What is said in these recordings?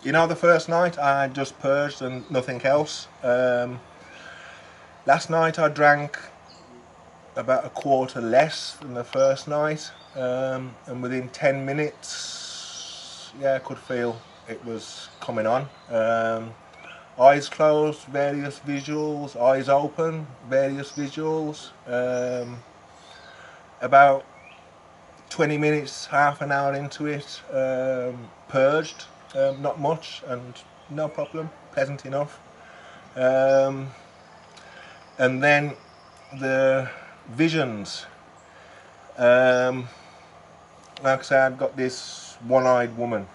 You know, the first night I just purged and nothing else. Last night I drank about a quarter less than the first night, and within 10 minutes, yeah, I could feel it was coming on. Eyes closed, various visuals, eyes open, various visuals. About 20 minutes, half an hour into it, purged, not much and no problem, pleasant enough. And then the visions, like I said, I'd got this one-eyed woman,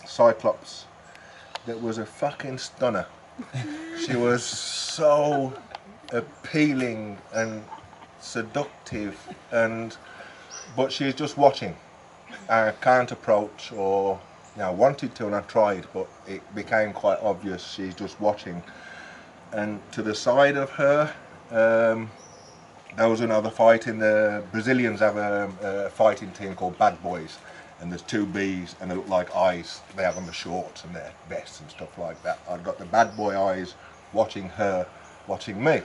Cyclops, that was a fucking stunner. She was so appealing and seductive, but she's just watching. I can't approach, or I wanted to and I tried, but it became quite obvious she's just watching. And to the side of her, there was another fight. The Brazilians have a fighting team called Bad Boys, and there's two Bs and they look like eyes they have on the shorts and their vests and stuff like that. I've got the bad boy eyes watching her, watching me.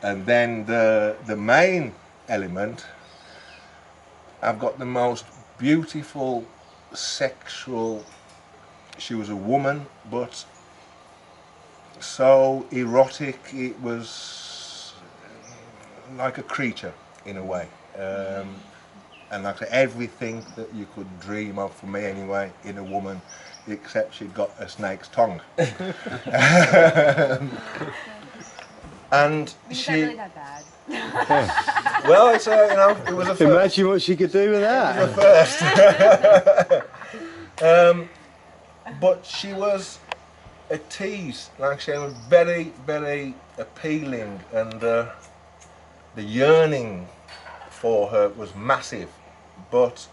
And then the main element, I've got the most beautiful sexual, she was a woman, but so erotic, it was like a creature in a way. And like everything that you could dream of, for me anyway, in a woman, except she'd got a snake's tongue. And she, really that bad. well, it's it was a first. Imagine what she could do with that. It was a first. But she was a tease. Like she was very, very appealing, and the yearning for her was massive. But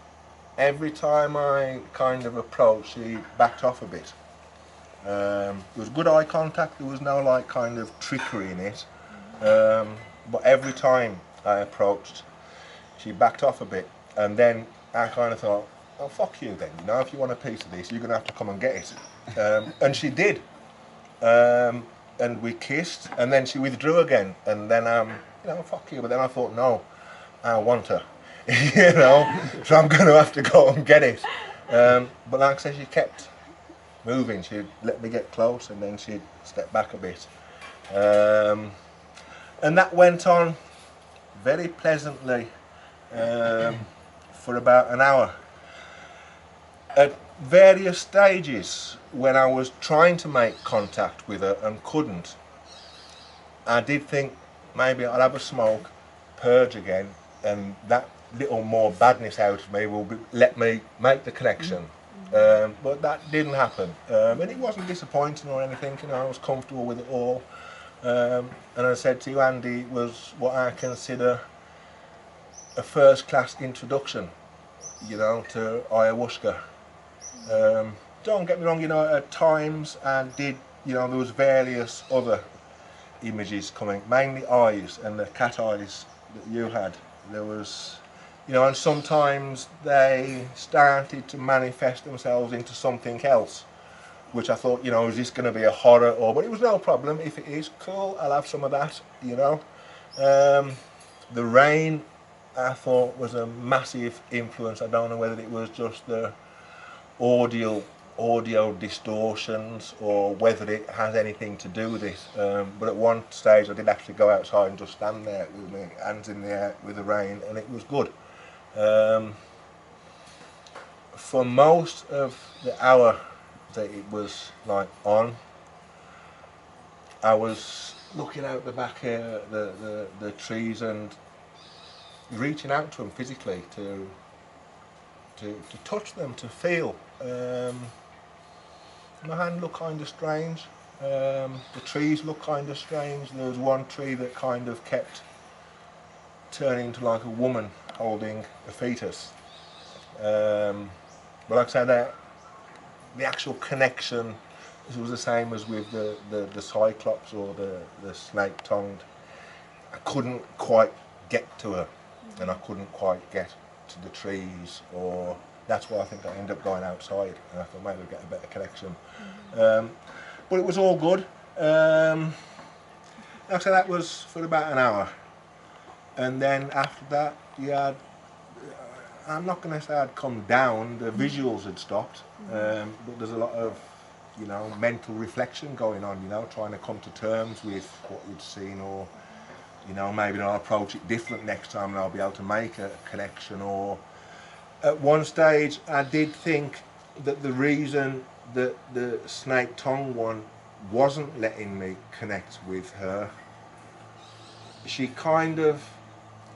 every time I kind of approached, she backed off a bit. There was good eye contact, there was no like kind of trickery in it, but every time I approached, she backed off a bit, and then I kind of thought, oh fuck you then, if you want a piece of this, you're going to have to come and get it. And she did, and we kissed, and then she withdrew again, and then fuck you, but then I thought, no, I want her, so I'm going to have to go and get it. But like I said, she kept moving. She'd let me get close and then she'd step back a bit, and that went on very pleasantly for about an hour. At various stages, when I was trying to make contact with her and couldn't, I did think maybe I'll have a smoke, purge again, and that little more badness out of me will let me make the connection. But that didn't happen, and it wasn't disappointing or anything. I was comfortable with it all, and I said to you, Andy, it was what I consider a first-class introduction, to ayahuasca. Don't get me wrong, at times I did, there was various other images coming, mainly eyes and the cat eyes that you had. There was, and sometimes they started to manifest themselves into something else, which I thought, is this going to be a horror? But it was no problem. If it is, cool, I'll have some of that, The rain, I thought, was a massive influence. I don't know whether it was just the audio distortions or whether it has anything to do with it. But at one stage I did actually go outside and just stand there with my hands in the air with the rain, and it was good. For most of the hour that it was like on, I was looking out the back here, the trees, and reaching out to them physically to touch them, to feel. My hand looked kind of strange. The trees looked kind of strange. There was one tree that kind of kept turning into like a woman holding a fetus. But like I said, the actual connection was the same as with the Cyclops or the snake-tongued. I couldn't quite get to her, and I couldn't quite get to the trees or that's why I think I ended up going outside, and I thought maybe we'd get a better connection. But it was all good. Like I said, that was for about an hour, and then after that, yeah, I'm not going to say I'd come down. The visuals had stopped, but there's a lot of, you know, mental reflection going on. You know, trying to come to terms with what you'd seen, or, you know, maybe I'll approach it different next time, and I'll be able to make a connection. Or at one stage, I did think that the reason that the snake tongue one wasn't letting me connect with her, she kind of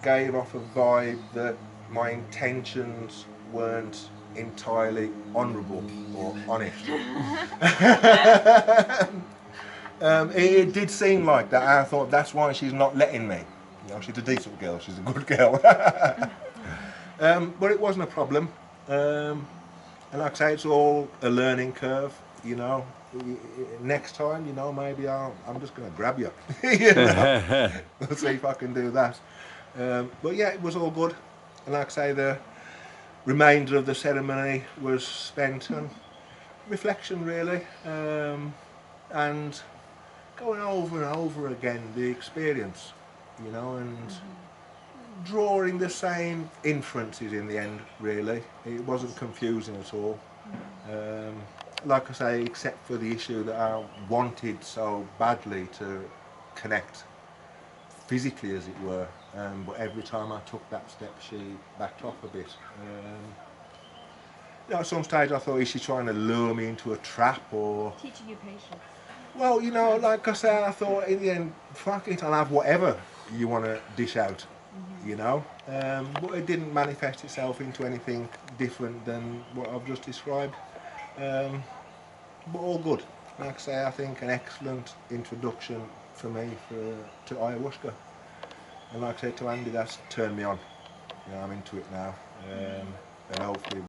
gave off a vibe that my intentions weren't entirely honourable or honest. It did seem like that. I thought that's why she's not letting me. You know, she's a decent girl, she's a good girl. But it wasn't a problem. And like I say, it's all a learning curve, you know. Next time, you know, maybe I'm just going to grab you. You know? We'll see if I can do that. But yeah, it was all good. And like I say, the remainder of the ceremony was spent on reflection, really, and going over and over again the experience, you know, and drawing the same inferences in the end, really. It wasn't confusing at all. Like I say, except for the issue that I wanted so badly to connect physically, as it were, but every time I took that step she backed off a bit. You know, at some stage I thought, is she trying to lure me into a trap, or... Teaching you patience. Well, you know, like I said, I thought in the end, fuck it, I'll have whatever you want to dish out, you know. But it didn't manifest itself into anything different than what I've just described. But all good. Like I say, I think an excellent introduction for me to ayahuasca. And like I said to Andy, that's turned me on. You know, I'm into it now. And hopefully